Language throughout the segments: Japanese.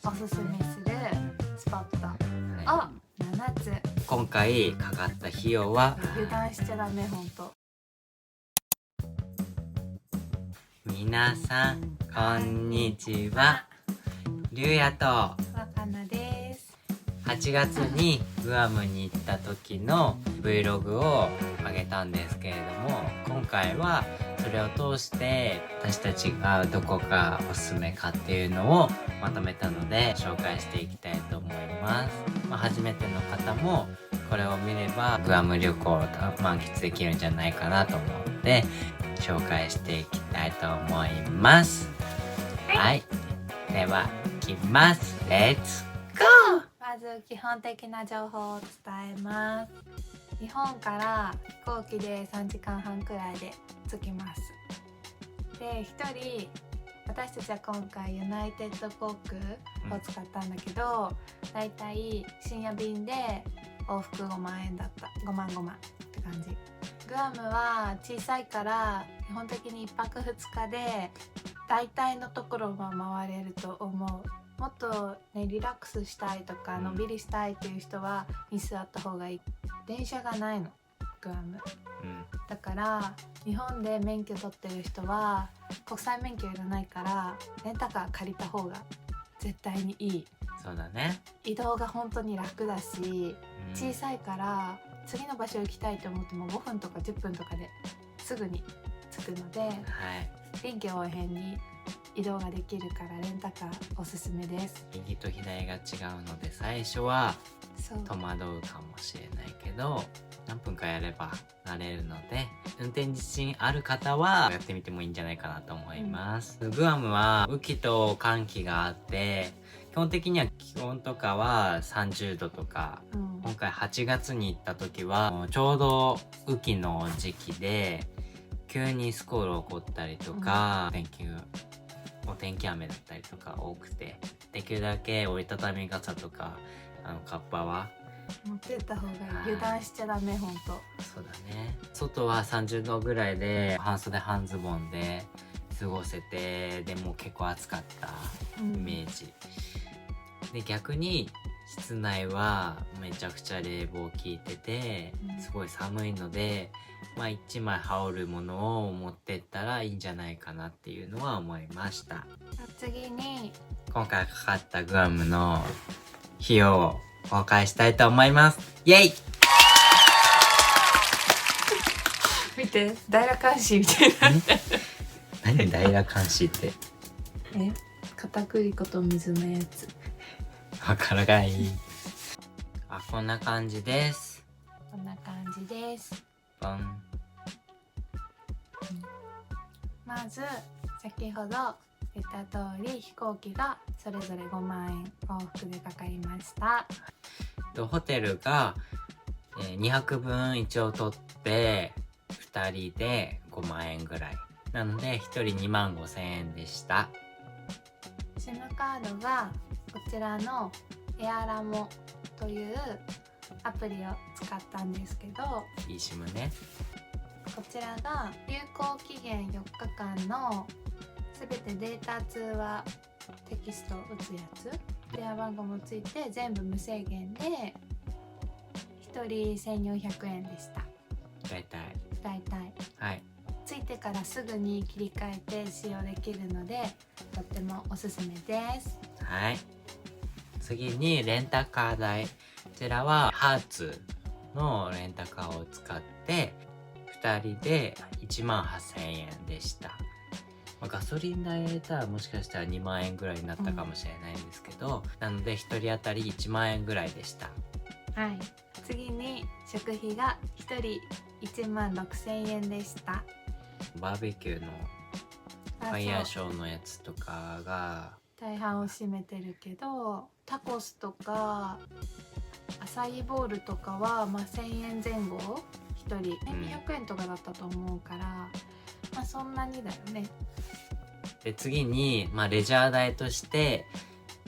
おすすめするスポットを7つ。今回かかった費用は、油断しちゃダメ、ほんと。皆さんこんにちは、りゅうやとわかなです。8月にグアムに行った時の Vlog をあげたんですけれども、今回はそれを通して私たちがどこがおすすめかっていうのをまとめたので紹介していきたいと思います。初めての方もこれを見ればグアム旅行を満喫できるんじゃないかなと思って紹介していきたいと思います。はい、では行きます。レッツゴー。まず基本的な情報を伝えます。日本から飛行機で3時間半くらいで着きます。で、1人私たちは今回ユナイテッド航空を使ったんだけど、だいたい深夜便で往復5万円だった。5万って感じ。グアムは小さいから基本的に1泊2日で大体のところは回れると思う。もっとね、リラックスしたいとかのんびりしたいっていう人はに座った方がいい。電車がないの、グアム。だから日本で免許取ってる人は国際免許いらないからレンタカー借りた方が絶対にいい。そうだね。移動が本当に楽だし、小さいから次の場所行きたいと思っても5分とか10分とかですぐに着くので、臨機応変に移動ができるからレンタカーおすすめです。右と左が違うので最初は戸そう惑うかもしれないけど何分かやれば慣れるので、運転自信ある方はやってみてもいいんじゃないかなと思います。グアムは雨季と乾季があって、基本的には気温とかは30度とか、今回8月に行った時はちょうど雨季の時期で急にスコール起こったりとか、お天気雨だったりとか多くて、できるだけ折りたたみ傘とかカッパは持ってった方がいい。油断しちゃダメ、ほんと。そうだね。外は30度ぐらいで半袖半ズボンで過ごせて、でも結構暑かったイメージ、で逆に室内はめちゃくちゃ冷房効いててすごい寒いので、1枚羽織るものを持ってったらいいんじゃないかなっていうのは思いました。次に今回かかったグアムの費用を公開したいと思います。イエイ。見て、大羅漢紙みたいな。何大羅漢紙って片栗粉と水のやつ。わからない。こんな感じです。こんな感じです。ボン。まず先ほど言った通り飛行機がそれぞれ5万円往復でかかりました。ホテルが2泊分一応取って2人で5万円ぐらいなので1人2万5千円でした。SIM カードがこちらのエアラモというアプリを使ったんですけど、eSIM ね。こちらが有効期限4日間のすべてデータ通話テキストを打つやつ、電話番号もついて全部無制限で1人1400円でした。大体はい。ついてからすぐに切り替えて使用できるのでとってもおすすめです。はい。次にレンタカー代。こちらはハーツのレンタカーを使って2人で1万8000円でした。ガソリン代入れたらもしかしたら2万円ぐらいになったかもしれないんですけど、なので1人当たり1万円ぐらいでした。はい。次に食費が1人1万6000円でした。バーベキューのファイヤーショーのやつとかが大半を占めてるけど、タコスとかアサイーボウルとかは1000円前後1人、200円とかだったと思うから、そんなにだよね。で次に、レジャー代として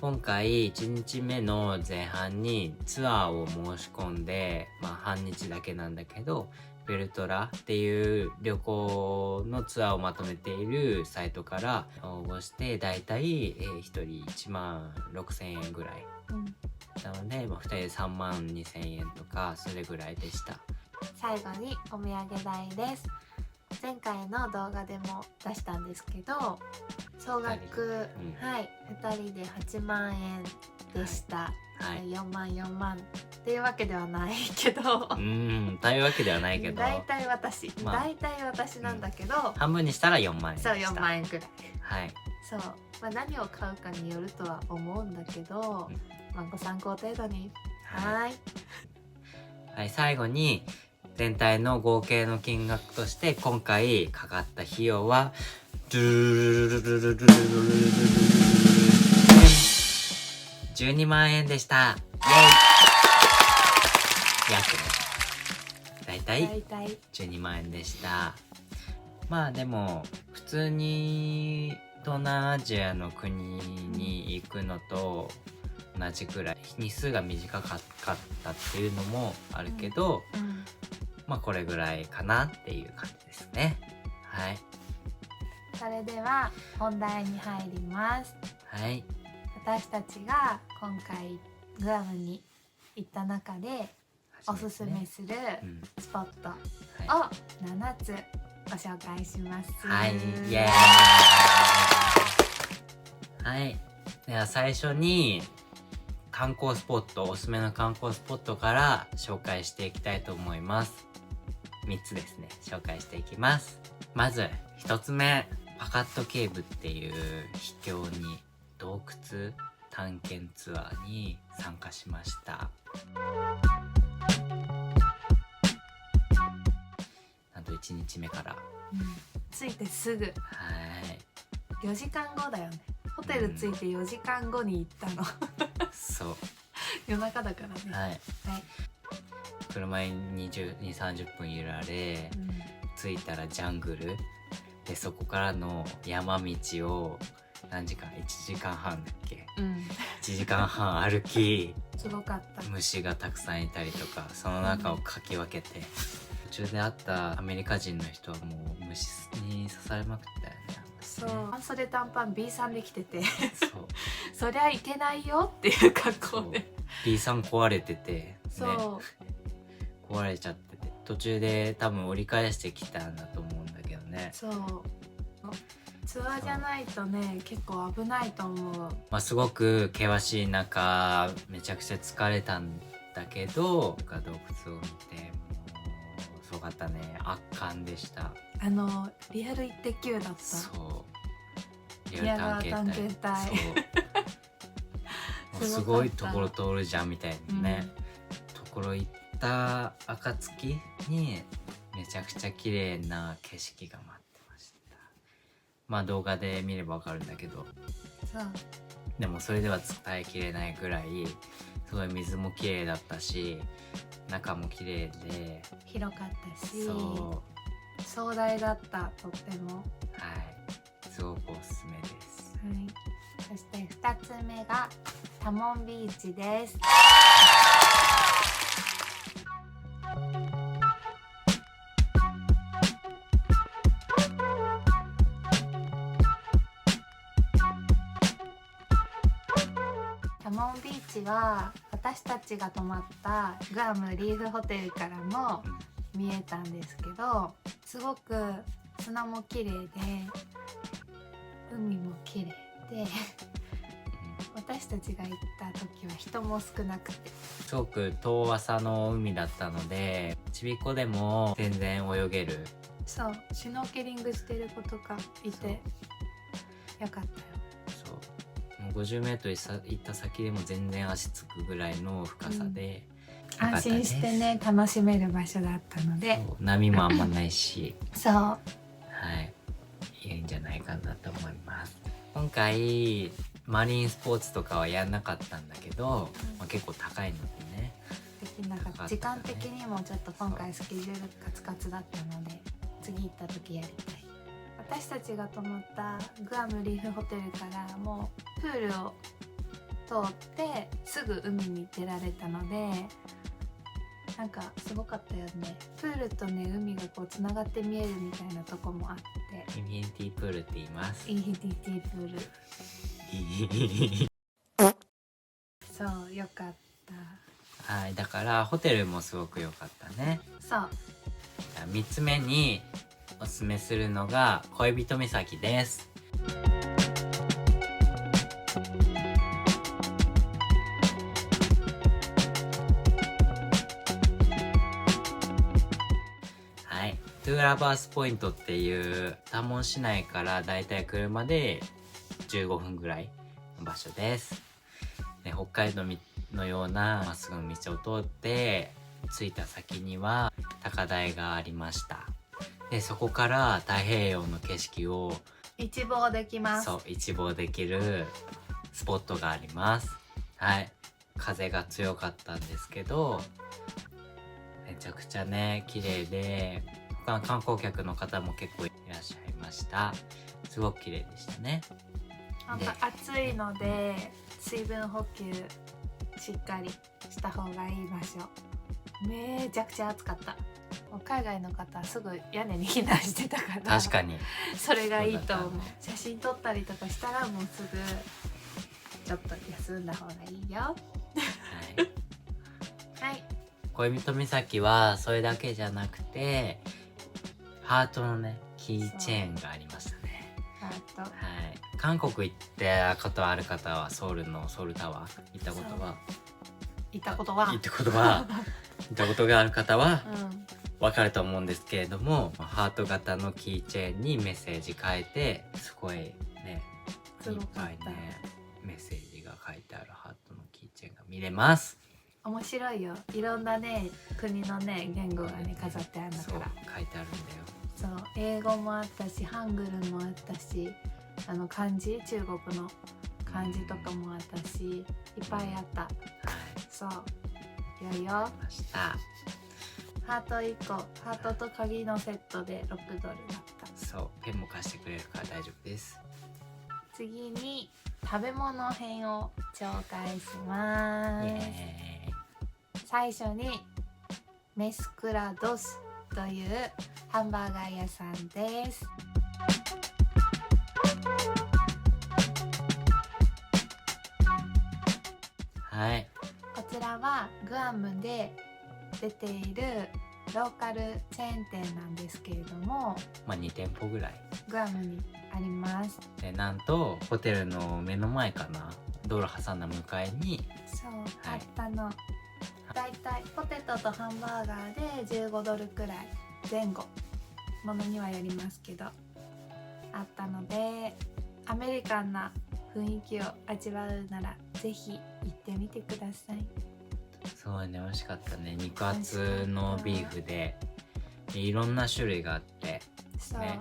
今回1日目の前半にツアーを申し込んで、半日だけなんだけどベルトラっていう旅行のツアーをまとめているサイトから応募して、だいたい1人1万6,000円ぐらいなので、2人で3万2,000円とかそれぐらいでした。最後にお土産代です。前回の動画でも出したんですけど、総額、2人で8万円でした。4万4万っていうわけではないけどというわけではないけど、大体私なんだけど、半分にしたら4万円でした。そう、4万円くらい。そう、何を買うかによるとは思うんだけど、ご参考程度に。最後に全体の合計の金額として今回かかった費用は12万円でした。イエイ。約だいたい12万円でした。まあでも普通に東南アジアの国に行くのと同じくらい日数が短かったっていうのもあるけど、まあこれぐらいかなっていう感じですね。それでは本題に入ります。私たちが今回グアムに行った中でおすすめするスポットを7つご紹介します。イエーイ。では最初に観光スポット、おすすめの観光スポットから紹介していきたいと思います。3つですね、紹介していきます。まず1つ目、パカットケーブっていう秘境に洞窟探検ツアーに参加しました。なんと1日目から、着いてすぐ、4時間後だよね。ホテル着いて4時間後に行ったのそう夜中だからね。車に20-30分揺られ、着いたらジャングルで、そこからの山道を何時間1時間半だっけ、1時間半歩き、すごかった。虫がたくさんいたりとか、その中をかき分けて、途中で会ったアメリカ人の人はもう虫に刺されまくったよね。そう、半袖短パン B さんで来ててそうそりゃいけないよっていう格好で、 B さん壊れてて、そう壊れちゃってて、途中で多分折り返してきたんだと思うんだけどね。そう、ツアーじゃないとね結構危ないと思う。すごく険しい中めちゃくちゃ疲れたんだけど、洞窟を見てもうすごかったね。圧巻でした。リアルイッテ Q だった。そう、リアル探検隊そうすごいところ通るじゃんみたいなね、ところ行った暁にめちゃくちゃ綺麗な景色が待ってました。動画で見ればわかるんだけど、でもそれでは伝えきれないぐらいすごい水も綺麗だったし、中も綺麗で広かったし、壮大だった。とってもすごくおすすめです。そして2つ目がタモンビーチです。タモンビーチは私たちが泊まったグアムリーフホテルからも見えたんですけど、すごく砂も綺麗で海も綺麗で私たちが行った時は人も少なくて、すごく遠浅の海だったので、ちびっこでも全然泳げる。そう、シュノーケリングしてる子とかいてよかったよ。そう、もう50メートル行った先でも全然足つくぐらいの深さで、安心してね楽しめる場所だったので、波もあんまないしそういいんじゃないかなと思います。今回マリンスポーツとかはやんなかったんだけど、結構高いのでね、できなかった。時間的にもちょっと今回スケジュールカツカツだったので、次行った時やりたい。私たちが泊まったグアムリーフホテルからもうプールを通ってすぐ海に出られたので、なんかすごかったよね。プールとね海がこうつながって見えるみたいなとこもあって、インフィニティプールって言います。インフィニティプール。そうよかった。はい、だからホテルもすごく良かったね。そう。3つ目におすすめするのが恋人岬です。はい、トゥーラバースポイントっていうタモン市内からだいたい車で15分ぐらいの場所です。で、北海道のようなまっすぐの道を通って着いた先には高台がありました。で、そこから太平洋の景色を一望できます。そう、一望できるスポットがあります。はい、風が強かったんですけど、めちゃくちゃね綺麗で、他の観光客の方も結構いらっしゃいました。すごく綺麗でしたね。なんか暑いので水分補給しっかりした方がいい場所。めちゃくちゃ暑かった。海外の方すぐ屋根に避難してたから、確かにそれがいいと思う。そうだったね。写真撮ったりとかしたらもうすぐちょっと休んだ方がいいよ。はいはい。恋人岬はそれだけじゃなくて、ハートのねキーチェーンがありましたね。ハート。はい、韓国行ったことある方はソウルのソウルタワー行ったことは行ったことは行ったことがある方はうんわかると思うんですけれども、ハート型のキーチェーンにメッセージ書いて、すごいねいっすごかったぱいねメッセージが書いてあるハートのキーチェーンが見れます。面白いよ。いろんなね国のね言語がね飾ってあるんだそうから。書いてあるんだよ。そう英語もあったしハングルもあったし、漢字中国の漢字とかもあったし、いっぱいあった。はい、そうよいよ。ました。ハート1個、ハートと鍵のセットで$6だった。そう、ペンも貸してくれるから大丈夫です。次に食べ物編を紹介しまイす。エーイ。最初にメスクラドスというハンバーガー屋さんです。はい、こちらはグアムで出ているローカルチェーン店なんですけれども、まあ2店舗ぐらいグアムにあります。で、なんとホテルの目の前かな、道路挟んだ向かいにそう、あったの。だいたいポテトとハンバーガーで$15くらい前後ものにはよりますけどあったので、アメリカンな雰囲気を味わうならぜひ行ってみてください。そうね、美味しかったね。肉厚のビーフでいろんな種類があって、そう、ね、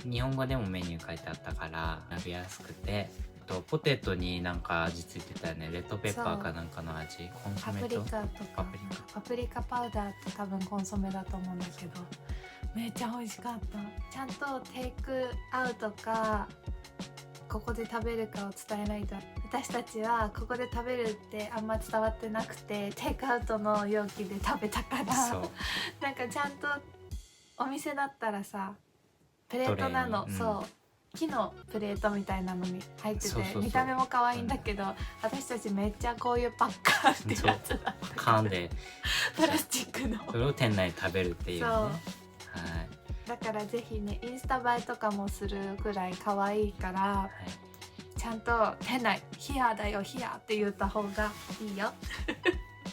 日本語でもメニュー書いてあったから食べやすくて、とポテトになんか味付いてたよね。レッドペッパーかなんかの味、コンソパプリメとカとかパプリカパウダーと多分コンソメだと思うんだけど、めっちゃ美味しかった。ちゃんとテイクアウトかここで食べるかを伝えないと。私たちはここで食べるってあんま伝わってなくて、テイクアウトの容器で食べたからそうなんかちゃんとお店だったらさプレートなの、トレーにそう木のプレートみたいなのに入ってて、そうそうそう見た目も可愛いんだけど、私たちめっちゃこういうパッカーってやつだった缶でプラスチックのそれを店内で食べるっていうね。そうはい、だからぜひねインスタ映えとかもするくらい可愛いから、はい、ちゃんと店内ヒアだよヒアって言った方がいいよ。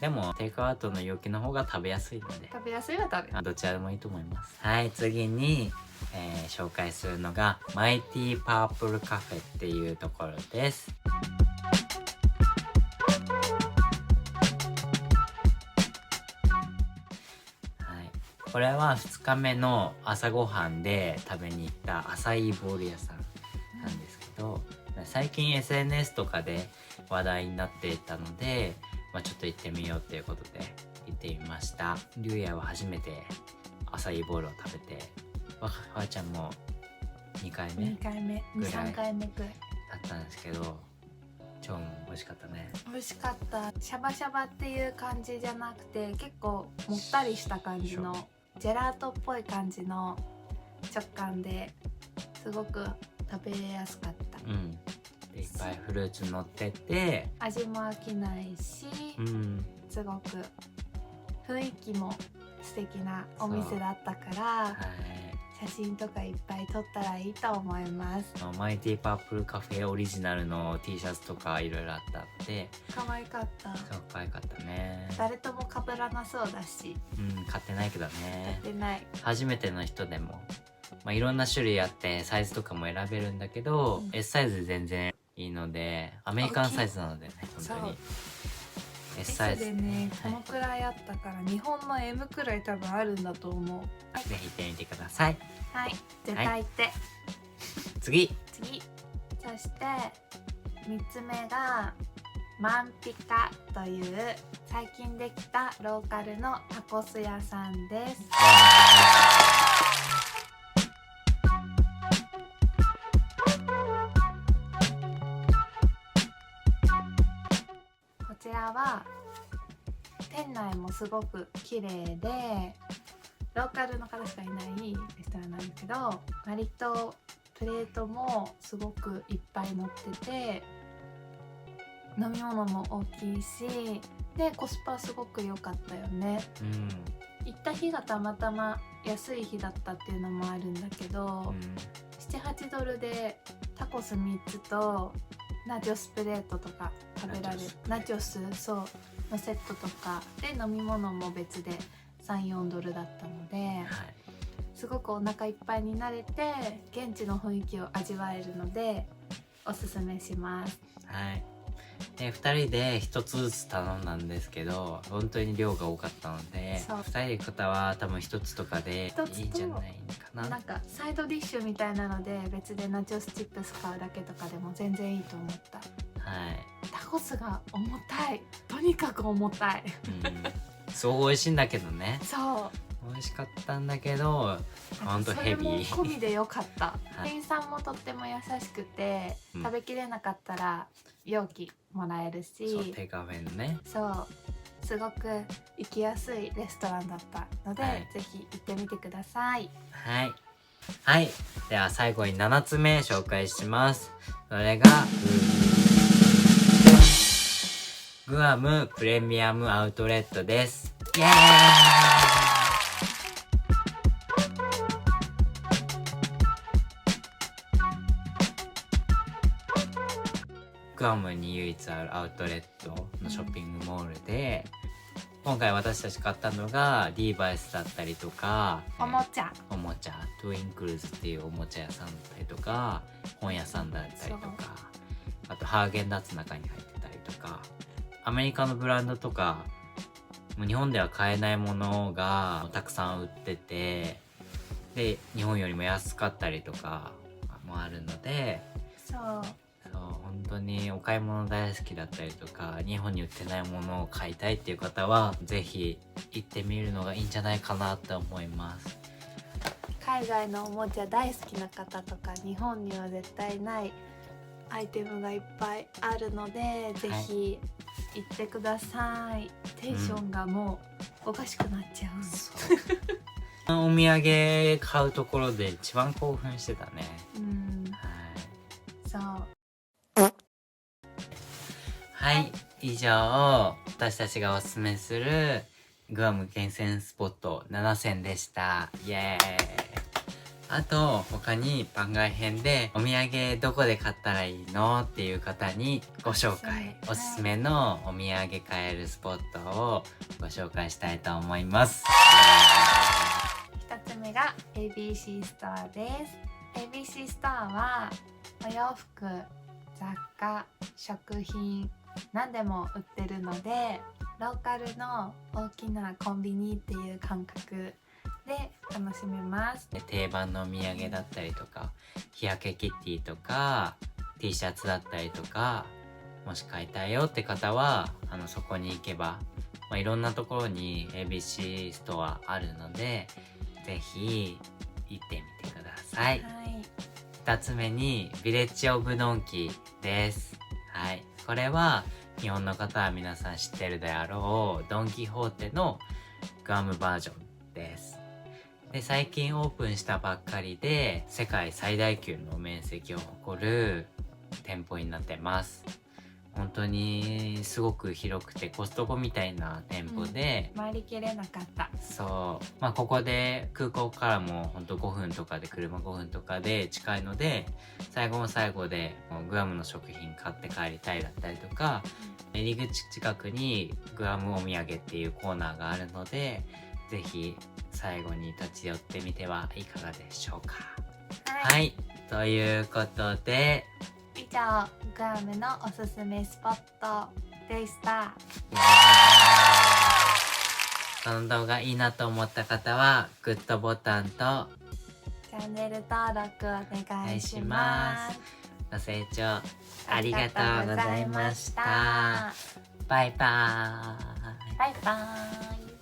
でもテイクアウトの容器の方が食べやすいので、食べやすいは食べどちらでもいいと思います。はい、次に、紹介するのがマイティパープルカフェっていうところです。はい、これは2日目の朝ごはんで食べに行ったアサイーボール屋さんなんですけど、最近 SNS とかで話題になっていたので、ちょっと行ってみようということで行ってみました。リュウヤは初めてアサイーボールを食べて、わーちゃんも2回目2回目ぐらい3回目くらいだったんですけど、超美味しかったね。美味しかった。シャバシャバっていう感じじゃなくて、結構もったりした感じのジェラートっぽい感じの食感ですごく食べやすかった。でいっぱいフルーツ乗ってて味も飽きないし、すごく雰囲気も素敵なお店だったから、写真とかいっぱい撮ったらいいと思います。マイティパープルカフェオリジナルの T シャツとかいろいろあったって可愛かった。すごく可愛かったね。誰とも被らなそうだし。買ってないけどね。買ってない。初めての人でも、いろんな種類あってサイズとかも選べるんだけど、S サイズで全然いいので、アメリカンサイズなのでね、本当に S サイズでね、このくらいあったから日本の M くらい多分あるんだと思う。ぜひ行ってみてください。はい、絶対行って、次そして3つ目がマンピカという最近できたローカルのタコス屋さんです。こちらは店内もすごく綺麗で、ローカルの方しかいないレストランなんですけど、割とプレートもすごくいっぱい乗ってて、飲み物も大きいし、でコスパすごく良かったよね。行った日がたまたま安い日だったっていうのもあるんだけど、7、8ドルでタコス3つとナチョスプレートとか食べられる、ナチョスそうのセットとかで、飲み物も別で3、4ドルだったので、すごくお腹いっぱいになれて現地の雰囲気を味わえるのでおすすめします。で2人で1つずつ頼んだんですけど、本当に量が多かったので、2人で行く方は多分1つとかでいいんじゃないかな。なんかサイドディッシュみたいなので別でナチョスチップス買うだけとかでも全然いいと思った。タコスが重たい、とにかく重たい。すごい美味しいんだけどね。そう美味しかったんだけど、ほんとヘビー。それも込みでよかった。店員さんもとっても優しくて、食べきれなかったら容器もらえるし、そうテイクアウェイのね。そうすごく行きやすいレストランだったので、ぜひ行ってみてください。では最後に7つ目紹介します。それがグアムプレミアムアウトレットです。イエーイ。グアムに唯一あるアウトレットのショッピングモールで、今回私たち買ったのがリーバイスだったりとか、おもちゃトゥインクルズっていうおもちゃ屋さんだったりとか、本屋さんだったりとか、あとハーゲンダッツの中に入ってたりとか、アメリカのブランドとかもう日本では買えないものがたくさん売ってて、で日本よりも安かったりとかもあるので、本当にお買い物大好きだったりとか、日本に売ってないものを買いたいっていう方はぜひ行ってみるのがいいんじゃないかなと思います。海外のおもちゃ大好きな方とか、日本には絶対ないアイテムがいっぱいあるので、ぜひ行ってください。テンションがもうおかしくなっちゃう。お土産買うところで一番興奮してたね。以上私たちがおすすめするグアム厳選スポット7選でした。イエーイ。あと他に番外編でお土産どこで買ったらいいのっていう方にご紹介、おすすめのお土産買えるスポットをご紹介したいと思います。1つ目が ABC ストアです。 ABC ストアはお洋服、雑貨、食品何でも売ってるので、ローカルの大きなコンビニっていう感覚で楽しめます。定番のお土産だったりとか、日焼けキッティとか T シャツだったりとか、もし買いたいよって方はそこに行けば、いろんなところに ABC ストアあるので、ぜひ行ってみてください。2つ目にビレッジオブドンキです。これは日本の方は皆さん知ってるであろうドン・キホーテのグアムバージョンです。で、最近オープンしたばっかりで世界最大級の面積を誇る店舗になってます。本当にすごく広くてコストコみたいな店舗で、回りきれなかった。そうここで空港からもほんと5分とかで、車5分とかで近いので、最後の最後でもうグアムの食品買って帰りたいだったりとか、入り口近くにグアムお土産っていうコーナーがあるので、ぜひ最後に立ち寄ってみてはいかがでしょうか。はい、ということで以上、グアムのおすすめスポットでした。この動画いいなと思った方はグッドボタンとチャンネル登録お願いします。ご清聴ありがとうございました。バイバーイ。バイバーイ。